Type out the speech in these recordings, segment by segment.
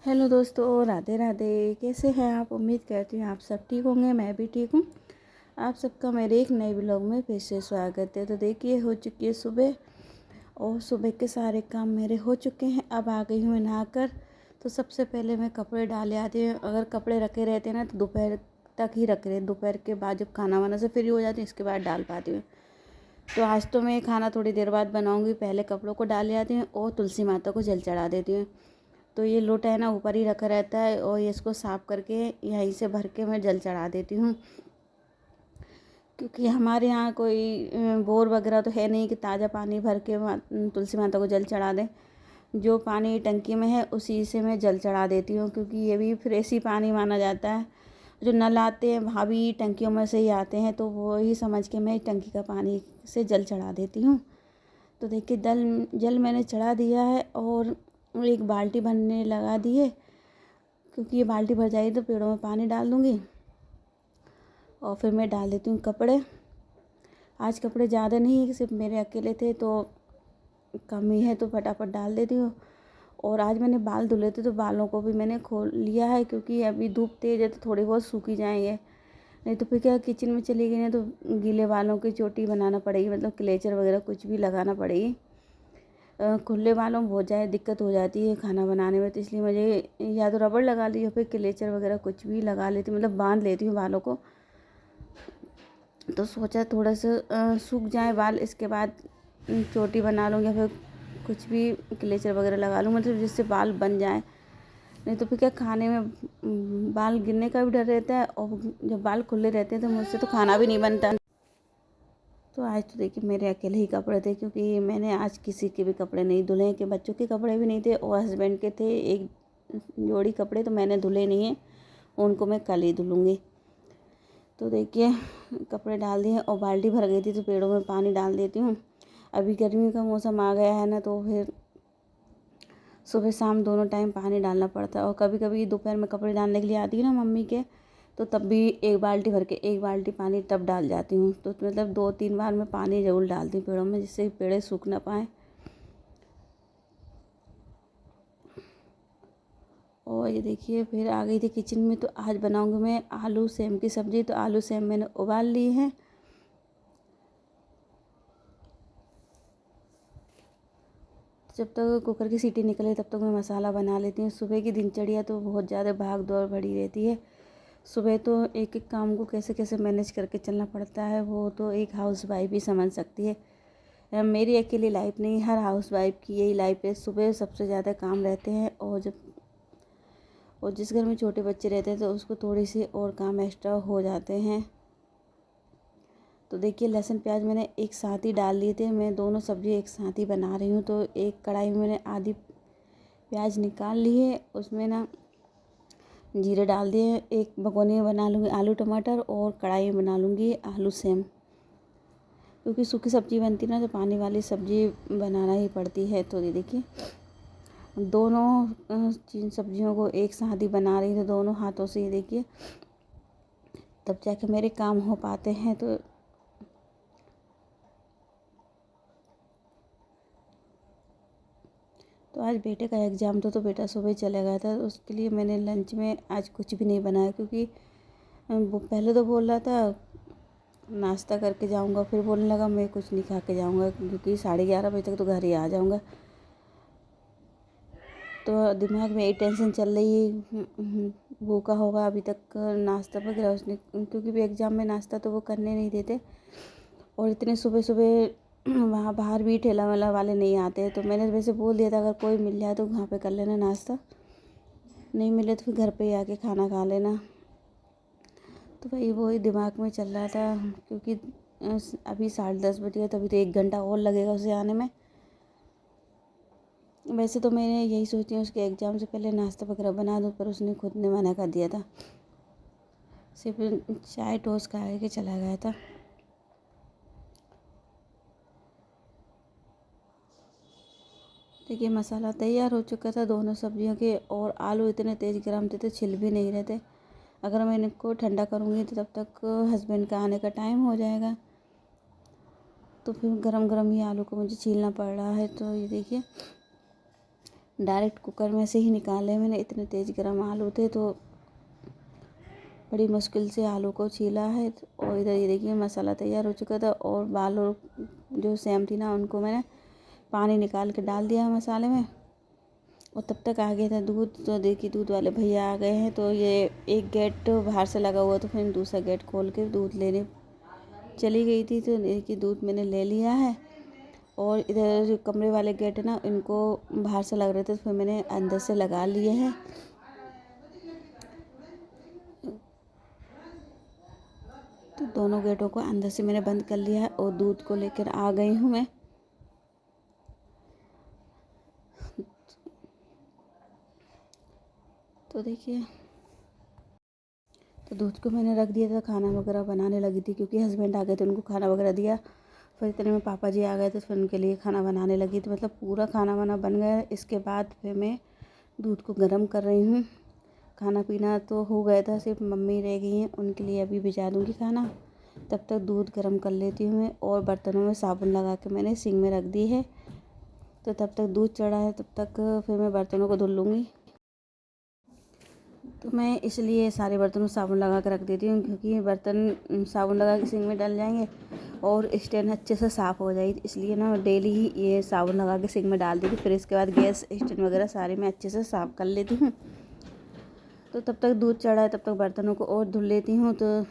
Hello दोस्तों, राधे राधे। कैसे हैं आप? उम्मीद करती हूँ आप सब ठीक होंगे। मैं भी ठीक हूँ। आप सबका मेरे एक नए ब्लॉग में फिर से स्वागत है। तो देखिए, हो चुकी है सुबह और सुबह के सारे काम मेरे हो चुके हैं। अब आ गई हूँ मैं नहाकर। तो सबसे पहले मैं कपड़े डाले आती हूँ। अगर कपड़े रखे रहते हैं ना तो दोपहर तक ही रख रहे, दोपहर के बाद जब खाना वाना से फ्री हो जाती हूँ इसके बाद डाल पाती हूँ। तो आज तो मैं खाना थोड़ी देर बाद बनाऊँगी। पहले कपड़ों को डाल आती हूँ और तुलसी माता को जल चढ़ा देती हूँ। तो ये लोटा है ना ऊपर ही रखा रहता है और ये इसको साफ़ करके यहीं से भर के मैं जल चढ़ा देती हूँ। क्योंकि हमारे यहाँ कोई बोर वगैरह तो है नहीं कि ताज़ा पानी भर के तुलसी माता को जल चढ़ा दें। जो पानी टंकी में है उसी से मैं जल चढ़ा देती हूँ, क्योंकि ये भी फ्रेश ही पानी माना जाता है। जो नल आते हैं भाभी टंकियों में से ही आते हैं, तो वो ही समझ के मैं टंकी का पानी से जल चढ़ा देती हूँ। तो देखिए जल मैंने चढ़ा दिया है और एक बाल्टी भरने लगा दी है, क्योंकि ये बाल्टी भर जाएगी तो पेड़ों में पानी डाल दूँगी। और फिर मैं डाल देती हूँ कपड़े। आज कपड़े ज़्यादा नहीं, सिर्फ मेरे अकेले थे तो कम ही है, तो फटाफट डाल देती हूँ। और आज मैंने बाल धुले थे तो बालों को भी मैंने खोल लिया है, क्योंकि अभी धूप तेज़ है तो थोड़े बहुत सूख ही जाएंगे। नहीं तो फिर क्या, किचन में चली गई ना तो गीले बालों की चोटी बनाना पड़ेगी, मतलब क्लेचर वगैरह कुछ भी लगाना पड़ेगी। खुले बालों में बहुत ज़्यादा दिक्कत हो जाती है खाना बनाने में, तो इसलिए मुझे या तो रबड़ लगा ली या फिर क्लेचर वगैरह कुछ भी लगा लेती हूँ, मतलब बांध लेती हूँ बालों को। तो सोचा थोड़ा सा सूख जाए बाल, इसके बाद चोटी बना लूँ या फिर कुछ भी क्लेचर वगैरह लगा लूँ, मतलब जिससे बाल बन जाए। नहीं तो फिर क्या, खाने में बाल गिरने का भी डर रहता है और जब बाल खुले रहते हैं तो मुझसे तो खाना भी नहीं बनता। तो आज तो देखिए मेरे अकेले ही कपड़े थे, क्योंकि मैंने आज किसी के भी कपड़े नहीं धुले, के बच्चों के कपड़े भी नहीं थे और हस्बैंड के थे एक जोड़ी कपड़े, तो मैंने धुले नहीं हैं, उनको मैं कल ही धुलूँगी। तो देखिए कपड़े डाल दिए और बाल्टी भर गई थी तो पेड़ों में पानी डाल देती हूँ। अभी गर्मी का मौसम आ गया है ना, तो फिर सुबह शाम दोनों टाइम पानी डालना पड़ता है। और कभी कभी दोपहर में कपड़े डालने के लिए आती है ना मम्मी के, तो तब भी एक बाल्टी भर के एक बाल्टी पानी तब डाल जाती हूँ। तो मतलब 2-3 बार मैं पानी ज़रूर डालती हूँ पेड़ों में, जिससे पेड़े सूख ना पाएँ। और ये देखिए फिर आ गई थी किचन में। तो आज बनाऊँगी मैं आलू सेम की सब्ज़ी। तो आलू सेम मैंने उबाल ली है। जब तक कुकर की सीटी निकले तब तक मैं मसाला बना लेती हूँ। सुबह की दिनचर्या तो बहुत ज़्यादा भाग दौड़ भरी रहती है। सुबह तो एक एक काम को कैसे कैसे मैनेज करके चलना पड़ता है, वो तो एक हाउस वाइफ ही समझ सकती है। मेरी अकेली लाइफ नहीं, हर हाउस वाइफ की यही लाइफ है। सुबह सबसे ज़्यादा काम रहते हैं और जिस घर में छोटे बच्चे रहते हैं तो उसको थोड़ी सी और काम एक्स्ट्रा हो जाते हैं। तो देखिए लहसुन प्याज मैंने एक साथ ही डाल लिए थे, मैं दोनों सब्ज़ी एक साथ ही बना रही हूँ। तो एक कढ़ाई में मैंने आधी प्याज निकाल ली है, उसमें ना जीरे डाल दिए। एक भगोनी में बना लूँगी आलू टमाटर और कढ़ाई में बना लूँगी आलू सेम, क्योंकि सूखी सब्ज़ी बनती है ना तो पानी वाली सब्ज़ी बनाना ही पड़ती है। तो ये देखिए दोनों चीन सब्जियों को एक साथ ही बना रही थी दोनों हाथों से, ये देखिए तब जाके मेरे काम हो पाते हैं। तो आज बेटे का एग्ज़ाम था तो बेटा सुबह चला गया था, तो उसके लिए मैंने लंच में आज कुछ भी नहीं बनाया। क्योंकि वो पहले तो बोल रहा था नाश्ता करके जाऊंगा, फिर बोलने लगा मैं कुछ नहीं खा के जाऊंगा, क्योंकि 11:30 बजे तक तो घर ही आ जाऊंगा। तो दिमाग में यही टेंशन चल रही है, भूखा होगा अभी तक नाश्ता वगैरह उसने, क्योंकि भी एग्ज़ाम में नाश्ता तो वो करने नहीं देते। और इतने सुबह सुबह वहाँ बाहर भी ठेला वेला वाले नहीं आते हैं, तो मैंने वैसे बोल दिया था अगर कोई मिल जाए तो वहाँ पे कर लेना नाश्ता, नहीं मिले तो फिर घर पे ही आके खाना खा लेना। तो भाई वही दिमाग में चल रहा था, क्योंकि अभी 10:30 बज गए तो अभी तो 1 घंटा और लगेगा उसे आने में। वैसे तो मैंने यही सोची हूँ उसके एग्ज़ाम से पहले नाश्ता वगैरह बना दूँ, पर उसने खुद ने मना कर दिया था, सिर्फ चाय टोस्ट खा के चला गया था। देखिए मसाला तैयार हो चुका था दोनों सब्जियों के, और आलू इतने तेज़ गर्म थे तो छिल भी नहीं रहे थे। अगर मैं इनको ठंडा करूँगी तो तब तक हस्बैंड का आने का टाइम हो जाएगा, तो फिर गरम गरम ही आलू को मुझे छीलना पड़ रहा है। तो ये देखिए डायरेक्ट कुकर में से ही निकाले मैंने। इतने तेज़ गरम आलू थे तो बड़ी मुश्किल से आलू को छीला है। और इधर ये देखिए मसाला तैयार हो चुका था और बाल जो सेम थी ना उनको मैंने पानी निकाल के डाल दिया मसाले में। और तब तक आ गया था दूध। तो देखिए दूध वाले भैया आ गए हैं। तो ये एक गेट बाहर से लगा हुआ तो फिर दूसरा गेट खोल के दूध लेने चली गई थी। तो देखिए दूध मैंने ले लिया है। और इधर जो कमरे वाले गेट है ना इनको बाहर से लग रहे थे तो फिर मैंने अंदर से लगा लिए हैं। तो दोनों गेटों को अंदर से मैंने बंद कर लिया है और दूध को लेकर आ गई हूँ मैं। तो देखिए तो दूध को मैंने रख दिया था। खाना वगैरह बनाने लगी थी क्योंकि हस्बैंड आ गए थे, उनको खाना वगैरह दिया। फिर इतने में पापा जी आ गए थे, फिर उनके लिए खाना बनाने लगी थी। मतलब पूरा खाना वाना बन गया। इसके बाद फिर मैं दूध को गर्म कर रही हूँ। खाना पीना तो हो गया था, सिर्फ मम्मी रह गई हैं, उनके लिए अभी भिजा दूँगी खाना। तब तक दूध गर्म कर लेती हूँ मैं। और बर्तनों में साबुन लगा के मैंने सिंक में रख दी है। तो तब तक दूध चढ़ा है, तब तक फिर मैं बर्तनों को धुल लूँगी। तो मैं इसलिए सारे बर्तनों में साबुन लगा कर रख देती हूँ क्योंकि बर्तन साबुन लगा के सिंक में डल जाएंगे और स्टैंड अच्छे से साफ़ हो जाएगी। इसलिए ना डेली ही ये साबुन लगा के सिंक में डाल देती। फिर इसके बाद गैस स्टैंड वगैरह सारे मैं अच्छे से साफ़ कर लेती हूँ। तो तब तक दूध चढ़ा है, तब तक बर्तनों को और धुल लेती हूँ। तो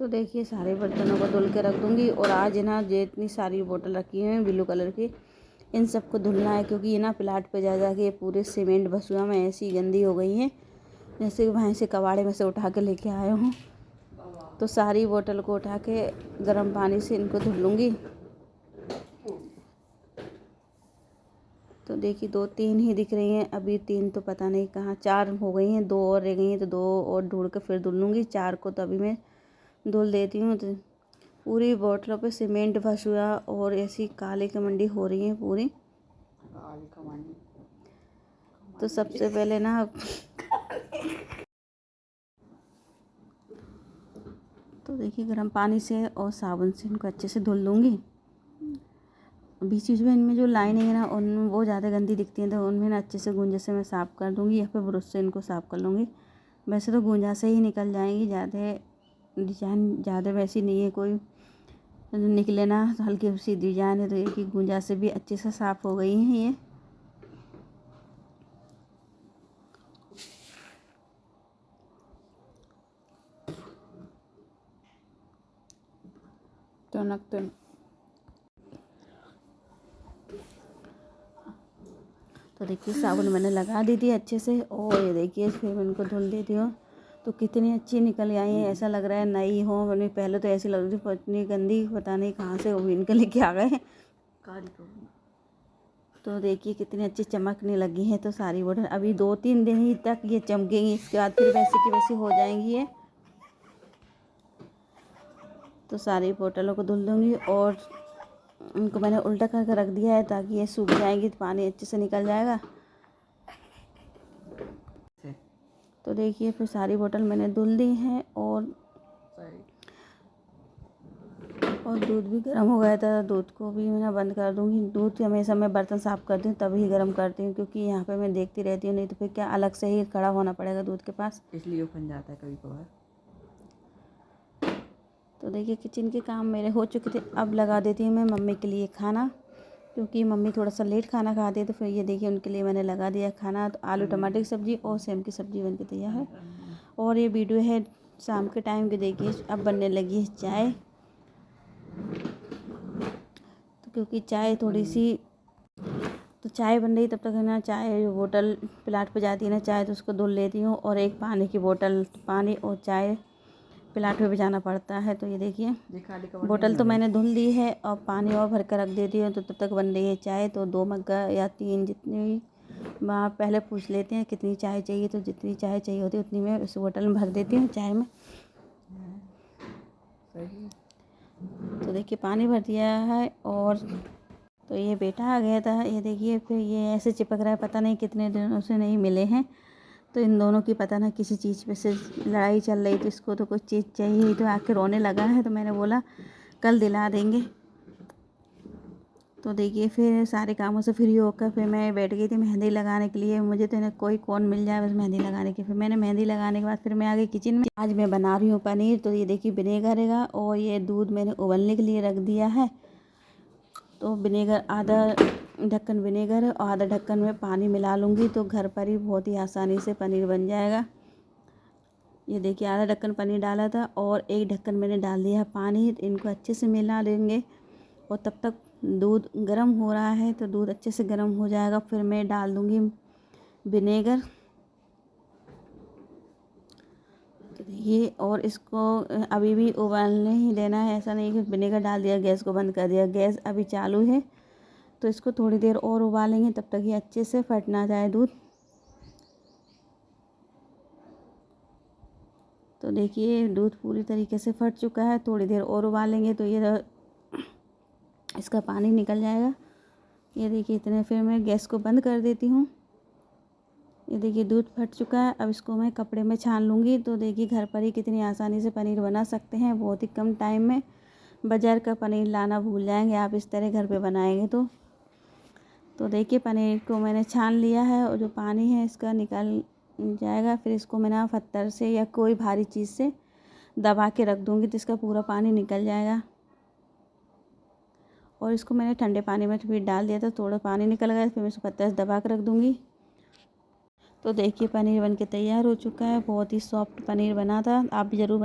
देखिए सारे बर्तनों को धुल के रख दूँगी। और आज ना जितनी सारी बोतल रखी हैं ब्लू कलर की, इन सबको धुलना है क्योंकि ये ना प्लाट पे जा जा के पूरे सीमेंट बसुआ में ऐसी गंदी हो गई हैं जैसे कि वहीं से कबाड़े में से उठा के लेके आए हूँ। तो सारी बोतल को उठा के गर्म पानी से इनको धुल लूँगी। तो देखिए 2-3 ही दिख रही हैं अभी, 3 तो पता नहीं कहाँ, 4 हो गई हैं, 2 और रह गई हैं। तो 2 और ढूंढ के फिर धुल लूँगी। 4 को तो अभी मैं धुल देती हूँ। तो पूरी बोतलों पे सीमेंट फंस हुआ और ऐसी काली कमंडी हो रही है पूरी। तो सबसे पहले ना तो देखिए गर्म पानी से और साबुन से इनको अच्छे से धुल लूँगी। बीच बीच में इनमें जो लाइनिंग है ना उन वो ज़्यादा गंदी दिखती हैं तो उनमें ना अच्छे से गूंजे से मैं साफ़ कर दूँगी या फिर ब्रश से इनको साफ़ कर लूँगी। वैसे तो गूंजा से ही निकल जाएंगी, ज़्यादा डिजाइन ज़्यादा वैसी नहीं है कोई निकले ना, हल्की सी डिजाइन है। तो एक ही गूंजा से भी अच्छे से साफ़ हो गई हैं ये। तो देखिए साबुन मैंने लगा दी थी अच्छे से और ये देखिए फिर मैं इनको धुल देती हूँ। तो कितनी अच्छी निकल आई है, ऐसा लग रहा है नई हो। मैंने पहले तो ऐसी लग रही थी इतनी गंदी, पता नहीं कहाँ से वो इनके लेके आ गए। तो देखिए कितनी अच्छी चमकने लगी है। तो सारी बोतल अभी 2-3 दिन ही तक ये चमकेंगी, इसके बाद फिर वैसी की वैसी हो जाएंगी ये। तो सारी बोतलों को धुल दूँगी और उनको मैंने उल्टा करके रख दिया है ताकि ये सूख जाएंगी तो पानी अच्छे से निकल जाएगा। तो देखिए फिर सारी बोतल मैंने धुल दी है और दूध भी गर्म हो गया था। दूध को भी मैं बंद कर दूँगी। दूध हमेशा मैं बर्तन साफ़ करती हूँ तभी गर्म करती हूँ क्योंकि यहाँ पे मैं देखती रहती हूँ, नहीं तो फिर क्या अलग से ही खड़ा होना पड़ेगा दूध के पास, इसलिए बन जाता है कभी कभार। तो देखिए किचन के काम मेरे हो चुके थे। अब लगा देती हूँ मैं मम्मी के लिए खाना क्योंकि मम्मी थोड़ा सा लेट खाना खाती है। तो फिर ये देखिए उनके लिए मैंने लगा दिया खाना। तो आलू टमाटर की सब्ज़ी और सेम की सब्ज़ी बन के तैयार है। और ये वीडियो है शाम के टाइम की। देखिए अब बनने लगी है चाय। तो क्योंकि चाय थोड़ी सी तो चाय बन रही तब तक है ना, चाय जो बोतल प्लाट पे जाती है ना चाय, तो उसको धुल लेती हूँ। और एक पानी की बोतल, पानी और चाय प्लाट पे जाना पड़ता है। तो ये देखिए बोतल तो मैंने धुल दी है और पानी और भर कर रख देती हूँ। तो तब तक बन रही है चाय। तो 2 मग्गा या 3 जितनी वहाँ पहले पूछ लेते हैं कितनी चाय चाहिए। तो जितनी चाय चाहिए होती है उतनी मैं उस बोतल में भर देती हूँ चाय में। तो देखिए पानी भर दिया है और तो ये बेटा आ गया था, ये देखिए फिर ये ऐसे चिपक रहा है, पता नहीं कितने दिनों से नहीं मिले हैं। तो इन दोनों की पता ना किसी चीज़ पे से लड़ाई चल रही थी, इसको तो कुछ चीज़ चाहिए, तो आके रोने लगा है। तो मैंने बोला कल दिला देंगे। तो देखिए फिर सारे कामों से फ्री होकर फिर मैं बैठ गई थी मेहंदी लगाने के लिए। मुझे तो ना कोई कौन मिल जाए बस मेहंदी लगाने की। फिर मैंने मेहंदी लगाने के बाद फिर मैं आ गई किचन में। आज मैं बना रही हूँ पनीर। तो ये देखिए विनेगर है और ये दूध मैंने उबलने के लिए रख दिया है। तो विनेगर आधा ढक्कन विनेगर है और आधा ढक्कन में पानी मिला लूँगी, तो घर पर ही बहुत ही आसानी से पनीर बन जाएगा। ये देखिए आधा ढक्कन पनीर डाला था और एक ढक्कन मैंने डाल दिया पानी। इनको अच्छे से मिला लेंगे और तब तक दूध गर्म हो रहा है, तो दूध अच्छे से गर्म हो जाएगा। फिर मैं डाल दूँगी विनेगर। तो देखिए और इसको अभी भी उबालने ही देना है, ऐसा नहीं कि विनेगर डाल दिया गैस को बंद कर दिया। गैस अभी चालू है, तो इसको थोड़ी देर और उबालेंगे, तब तक ये अच्छे से फट ना जाए दूध। तो देखिए दूध पूरी तरीके से फट चुका है। थोड़ी देर और उबालेंगे तो ये इसका पानी निकल जाएगा। ये देखिए इतने, फिर मैं गैस को बंद कर देती हूँ। ये देखिए दूध फट चुका है। अब इसको मैं कपड़े में छान लूँगी। तो देखिए घर पर ही कितनी आसानी से पनीर बना सकते हैं, बहुत ही कम टाइम में। बाज़ार का पनीर लाना भूल जाएंगे आप इस तरह घर पे बनाएंगे तो देखिए पनीर को मैंने छान लिया है और जो पानी है इसका निकल जाएगा। फिर इसको मैं ना पत्थर से या कोई भारी चीज़ से दबा के रख दूँगी, तो इसका पूरा पानी निकल जाएगा। और इसको मैंने ठंडे पानी में फिर डाल दिया था, थोड़ा पानी निकल गया, फिर मैं इसको पत्थर से दबा के रख दूँगी। तो देखिए पनीर बनके तैयार हो चुका है। बहुत ही सॉफ्ट पनीर बना था, आप भी ज़रूर